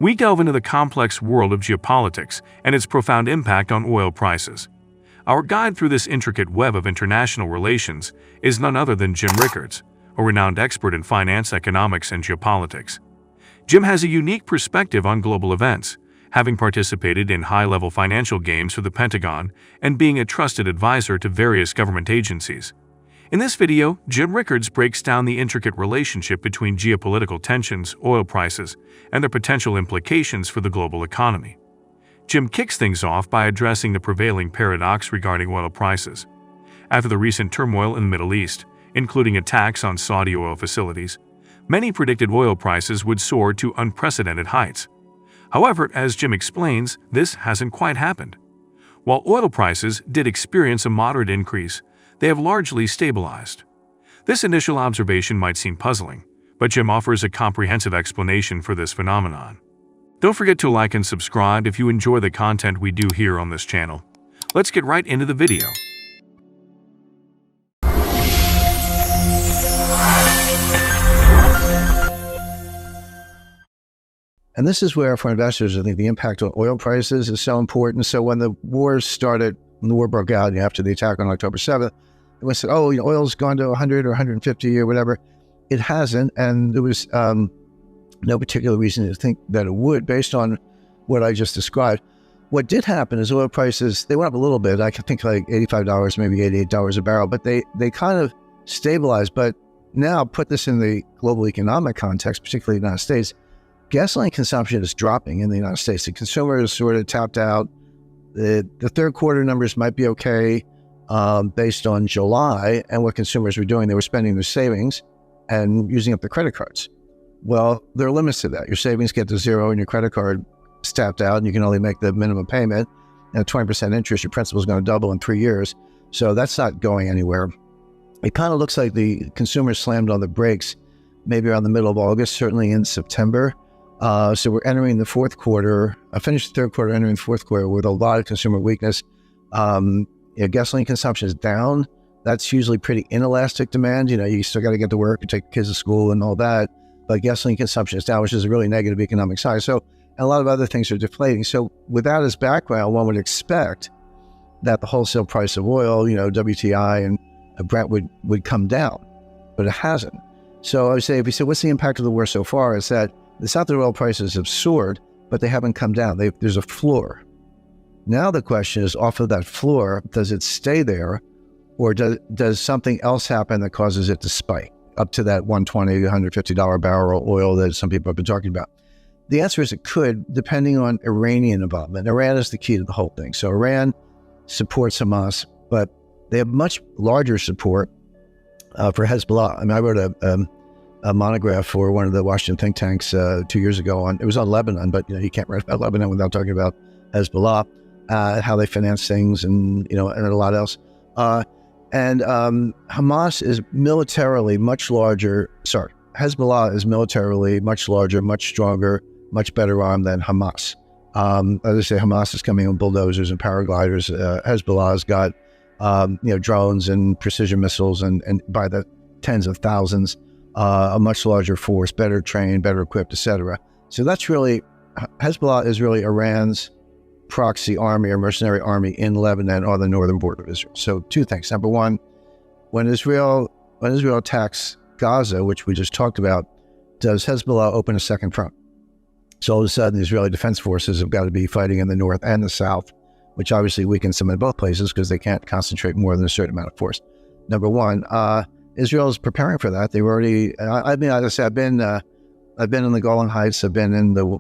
we delve into the complex world of geopolitics and its profound impact on oil prices. Our guide through this intricate web of international relations is none other than Jim Rickards, a renowned expert in finance, economics, and geopolitics. Jim has a unique perspective on global events, having participated in high-level financial games for the Pentagon and being a trusted advisor to various government agencies. In this video, Jim Rickards breaks down the intricate relationship between geopolitical tensions, oil prices, and their potential implications for the global economy. Jim kicks things off by addressing the prevailing paradox regarding oil prices. After the recent turmoil in the Middle East, including attacks on Saudi oil facilities, many predicted oil prices would soar to unprecedented heights. However, as Jim explains, this hasn't quite happened. While oil prices did experience a moderate increase, they have largely stabilized. This initial observation might seem puzzling, but Jim offers a comprehensive explanation for this phenomenon. Don't forget to like and subscribe if you enjoy the content we do here on this channel. Let's get right into the video. And this is where, for investors, I think the impact on oil prices is so important. So when the war started, when the war broke out after the attack on October 7th, we said, oh, oil's gone to 100 or 150 or whatever. It hasn't, and there was no particular reason to think that it would, based on what I just described. What did happen is oil prices, they went up a little bit. I could think like $85, maybe $88 a barrel, but they kind of stabilized. But now, put this in the global economic context, particularly the United States, gasoline consumption is dropping in the United States. The consumer is sort of tapped out. The third quarter numbers might be okay based on July and what consumers were doing. They were spending their savings and using up their credit cards. Well, there are limits to that. Your savings get to zero and your credit card is tapped out and you can only make the minimum payment. And 20% interest, your principal is going to double in 3 years. So that's not going anywhere. It kind of looks like the consumer slammed on the brakes maybe around the middle of August, certainly in September. So we're entering the fourth quarter, finished the third quarter, entering the fourth quarter with a lot of consumer weakness. Gasoline consumption is down. That's usually pretty inelastic demand. You still got to get to work and take kids to school and all that. But gasoline consumption is down, which is a really negative economic sign. So, and a lot of other things are deflating. So with that as background, one would expect that the wholesale price of oil, WTI and Brent would come down, but it hasn't. So I would say, if you say, what's the impact of the war so far, is that the South oil prices have soared, but they haven't come down. There's a floor. Now the question is, off of that floor, does it stay there, or does something else happen that causes it to spike up to that $120, $150 barrel oil that some people have been talking about? The answer is it could, depending on Iranian involvement. Iran is the key to the whole thing. So Iran supports Hamas, but they have much larger support for Hezbollah. I mean, I wrote a monograph for one of the Washington think tanks 2 years ago it was on Lebanon, but you can't write about Lebanon without talking about Hezbollah, how they finance things, and and a lot else. Hamas is militarily much larger. Sorry, Hezbollah is militarily much larger, much stronger, much better armed than Hamas. As I say, Hamas is coming on bulldozers and paragliders. Hezbollah's got drones and precision missiles, and by the tens of thousands. A much larger force, better trained, better equipped, etc. So that's really, Hezbollah is really Iran's proxy army or mercenary army in Lebanon or the northern border of Israel. So two things. Number one, when Israel attacks Gaza, which we just talked about, does Hezbollah open a second front? So all of a sudden, the Israeli defense forces have got to be fighting in the north and the south, which obviously weakens them in both places because they can't concentrate more than a certain amount of force. Number one, Israel is preparing for that. They've already, as I say, I've been in the Golan Heights, I've been in the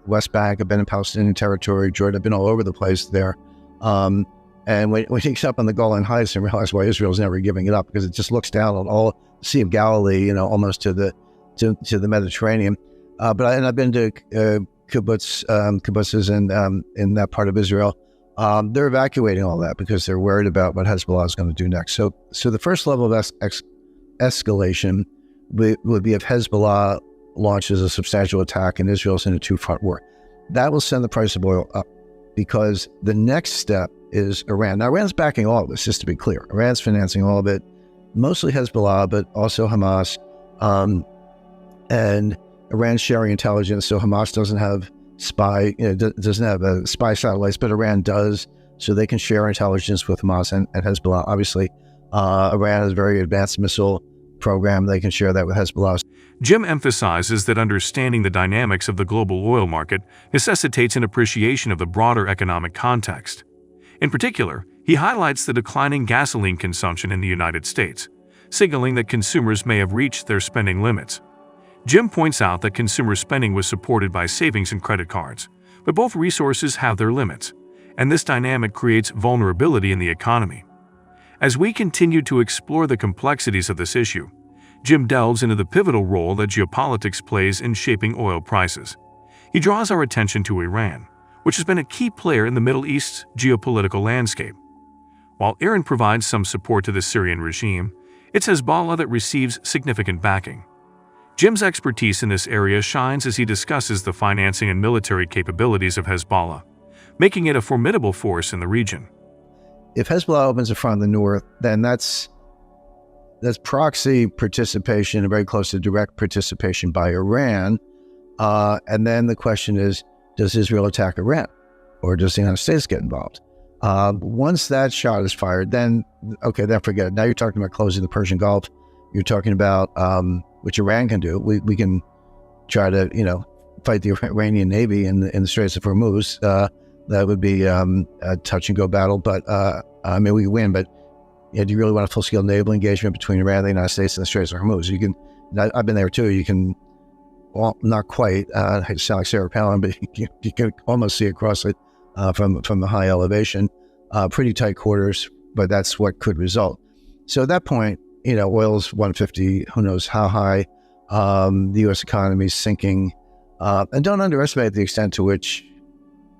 West Bank, I've been in Palestinian territory, Jordan, I've been all over the place there. And when you get up on the Golan Heights and realize why Israel's never giving it up, because it just looks down on all the Sea of Galilee, almost to the Mediterranean. But I've been to kibbutzes in that part of Israel. They're evacuating all that because they're worried about what Hezbollah is going to do next. So the first level of escalation would be if Hezbollah launches a substantial attack and Israel's in a two-front war. That will send the price of oil up, because the next step is Iran. Now, Iran's backing all of this, just to be clear. Iran's financing all of it, mostly Hezbollah, but also Hamas. And Iran's sharing intelligence, so Hamas doesn't have spy, doesn't have spy satellites, but Iran does, so they can share intelligence with Hamas and Hezbollah. Obviously, Iran has a very advanced missile program. They can share that with Hezbollah. Jim emphasizes that understanding the dynamics of the global oil market necessitates an appreciation of the broader economic context. In particular, he highlights the declining gasoline consumption in the United States, signaling that consumers may have reached their spending limits. Jim points out that consumer spending was supported by savings and credit cards, but both resources have their limits, and this dynamic creates vulnerability in the economy. As we continue to explore the complexities of this issue, Jim delves into the pivotal role that geopolitics plays in shaping oil prices. He draws our attention to Iran, which has been a key player in the Middle East's geopolitical landscape. While Iran provides some support to the Syrian regime, it's Hezbollah that receives significant backing. Jim's expertise in this area shines as he discusses the financing and military capabilities of Hezbollah, making it a formidable force in the region. If Hezbollah opens a front in the north, then that's proxy participation, very close to direct participation by Iran. And then the question is, does Israel attack Iran, or does the United States get involved? Once that shot is fired, then forget it. Now you're talking about closing the Persian Gulf. You're talking about which Iran can do. We can try to fight the Iranian Navy in the Straits of Hormuz. That would be a touch and go battle, but we can win. But do you really want a full scale naval engagement between Iran and the United States and the Straits of Hormuz? You can. I've been there too. You can. Well, not quite. I hate to sound like Sarah Palin, but you can almost see across it from the high elevation. Pretty tight quarters, but that's what could result. So at that point, oil's 150. Who knows how high? The U.S. economy is sinking, and don't underestimate the extent to which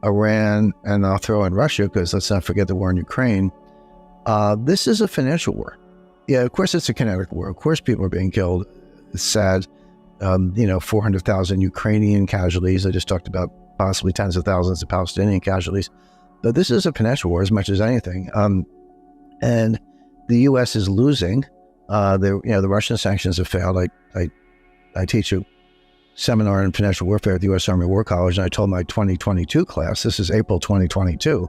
Iran, and I'll throw in Russia, because let's not forget the war in Ukraine. This is a financial war. Yeah, of course it's a kinetic war. Of course people are being killed. It's sad. 400,000 Ukrainian casualties. I just talked about possibly tens of thousands of Palestinian casualties. But this is a financial war as much as anything. And the U.S. is losing. The Russian sanctions have failed. I teach a seminar in financial warfare at the U.S. Army War College, and I told my 2022 class, this is April 2022,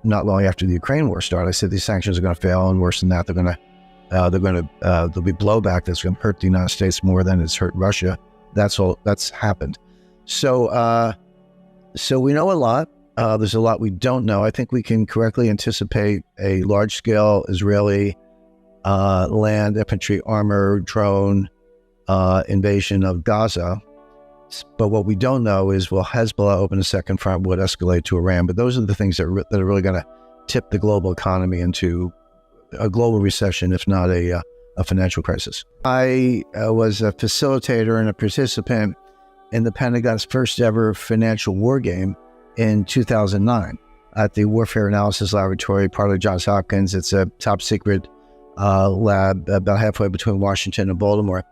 not long after the Ukraine war started, I said these sanctions are going to fail, and worse than that, there'll be blowback that's going to hurt the United States more than it's hurt Russia. That's happened. So we know a lot. There's a lot we don't know. I think we can correctly anticipate a large-scale Israeli land, infantry, armor, drone invasion of Gaza. But what we don't know is, will Hezbollah open a second front? Would escalate to Iran? But those are the things that are really going to tip the global economy into a global recession, if not a financial crisis. I was a facilitator and a participant in the Pentagon's first ever financial war game in 2009 at the Warfare Analysis Laboratory, part of Johns Hopkins. It's a top secret lab about halfway between Washington and Baltimore.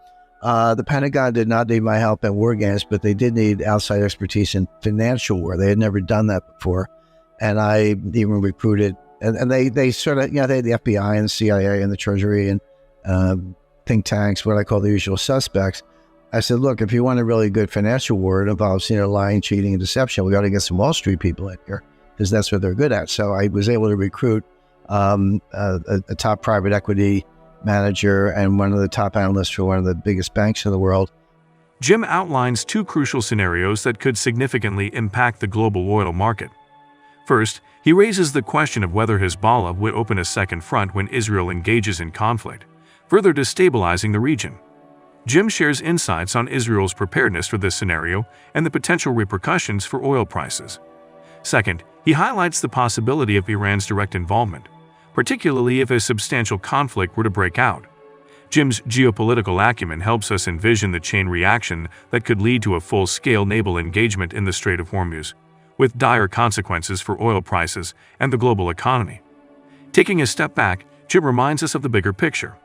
The Pentagon did not need my help in war games, but they did need outside expertise in financial war. They had never done that before. And I even recruited, and they sort of, they had the FBI and the CIA and the Treasury and think tanks, what I call the usual suspects. I said, look, if you want a really good financial war, it involves, lying, cheating, and deception. We got to get some Wall Street people in here because that's what they're good at. So I was able to recruit a top private equity manager and one of the top analysts for one of the biggest banks in the world. Jim outlines two crucial scenarios that could significantly impact the global oil market. First, he raises the question of whether Hezbollah would open a second front when Israel engages in conflict, further destabilizing the region. Jim shares insights on Israel's preparedness for this scenario and the potential repercussions for oil prices. Second, he highlights the possibility of Iran's direct involvement, particularly if a substantial conflict were to break out. Jim's geopolitical acumen helps us envision the chain reaction that could lead to a full-scale naval engagement in the Strait of Hormuz, with dire consequences for oil prices and the global economy. Taking a step back, Jim reminds us of the bigger picture.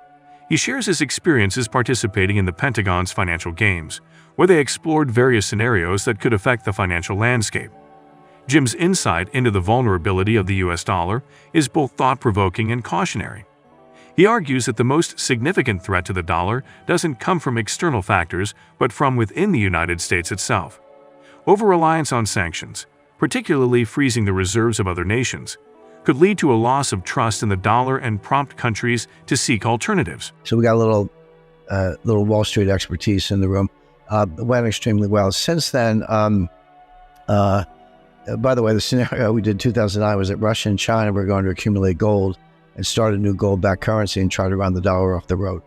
He shares his experiences participating in the Pentagon's financial games, where they explored various scenarios that could affect the financial landscape. Jim's insight into the vulnerability of the US dollar is both thought-provoking and cautionary. He argues that the most significant threat to the dollar doesn't come from external factors, but from within the United States itself. Over-reliance on sanctions, particularly freezing the reserves of other nations, could lead to a loss of trust in the dollar and prompt countries to seek alternatives. So we got a little Wall Street expertise in the room. It went extremely well. Since then, by the way, the scenario we did in 2009 was that Russia and China were going to accumulate gold and start a new gold-backed currency and try to run the dollar off the road.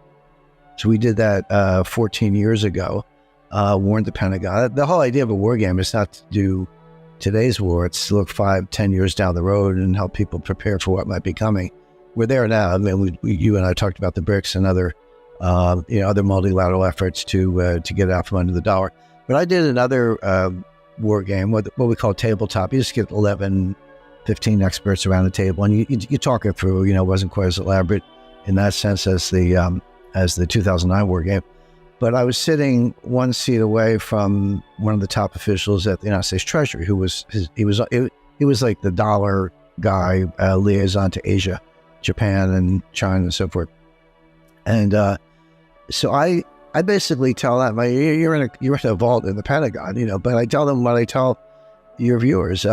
So we did that 14 years ago, warned the Pentagon. The whole idea of a war game is not to do today's war. It's to look 5-10 years down the road and help people prepare for what might be coming. We're there now. I mean, you and I talked about the BRICS and other multilateral efforts to get out from under the dollar. But I did another war game, what we call tabletop. You just get 11, 15 experts around the table, and you talk it through. It wasn't quite as elaborate in that sense as the 2009 war game. But I was sitting one seat away from one of the top officials at the United States Treasury, who was he was like the dollar guy, liaison to Asia, Japan, and China, and so forth. And so I basically tell them, you're in a vault in the Pentagon, but I tell them what I tell your viewers.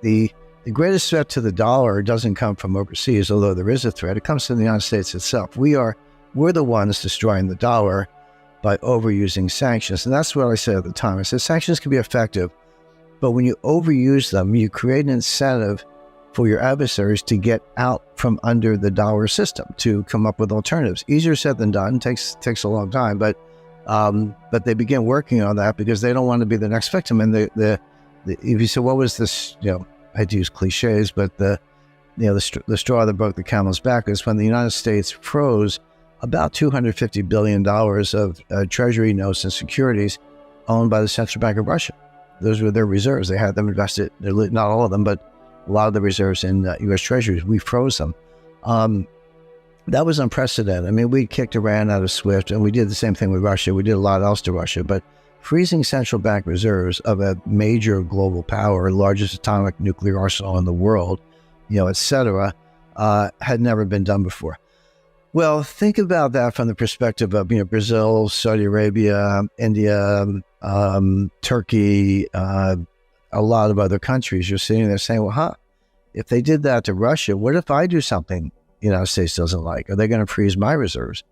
The greatest threat to the dollar doesn't come from overseas, although there is a threat. It comes from the United States itself. We're the ones destroying the dollar by overusing sanctions. And that's what I said at the time. I said sanctions can be effective, but when you overuse them, you create an incentive for your adversaries to get out from under the dollar system, to come up with alternatives. Easier said than done. Takes a long time, but they begin working on that because they don't want to be the next victim. And if you say, what was this? I hate to use cliches, but the straw that broke the camel's back is when the United States froze about $250 billion of treasury notes and securities owned by the Central Bank of Russia. Those were their reserves. They had them invested, not all of them, but a lot of the reserves in U.S. treasuries. We froze them. That was unprecedented. I mean, we kicked Iran out of SWIFT, and we did the same thing with Russia. We did a lot else to Russia, but freezing central bank reserves of a major global power, largest atomic nuclear arsenal in the world, et cetera, had never been done before. Well, think about that from the perspective of Brazil, Saudi Arabia, India, Turkey, a lot of other countries. You're sitting there saying, well, if they did that to Russia, what if I do something the United States doesn't like? Are they going to freeze my reserves?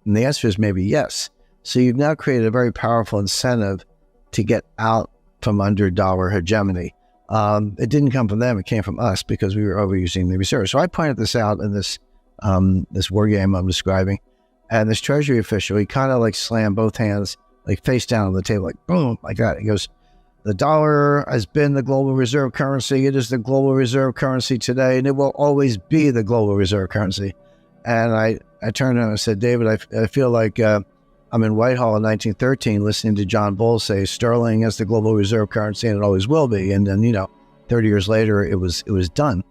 And the answer is maybe yes. So you've now created a very powerful incentive to get out from under dollar hegemony. It didn't come from them. It came from us because we were overusing the reserves. So I pointed this out in this war game I'm describing. And this Treasury official, he kind of slammed both hands, face down on the table, boom, like that. He goes, the dollar has been the global reserve currency. It is the global reserve currency today, and it will always be the global reserve currency. And I turned to him and said, David, I feel like I'm in Whitehall in 1913 listening to John Bull say sterling is the global reserve currency and it always will be. And then, 30 years later, it was done.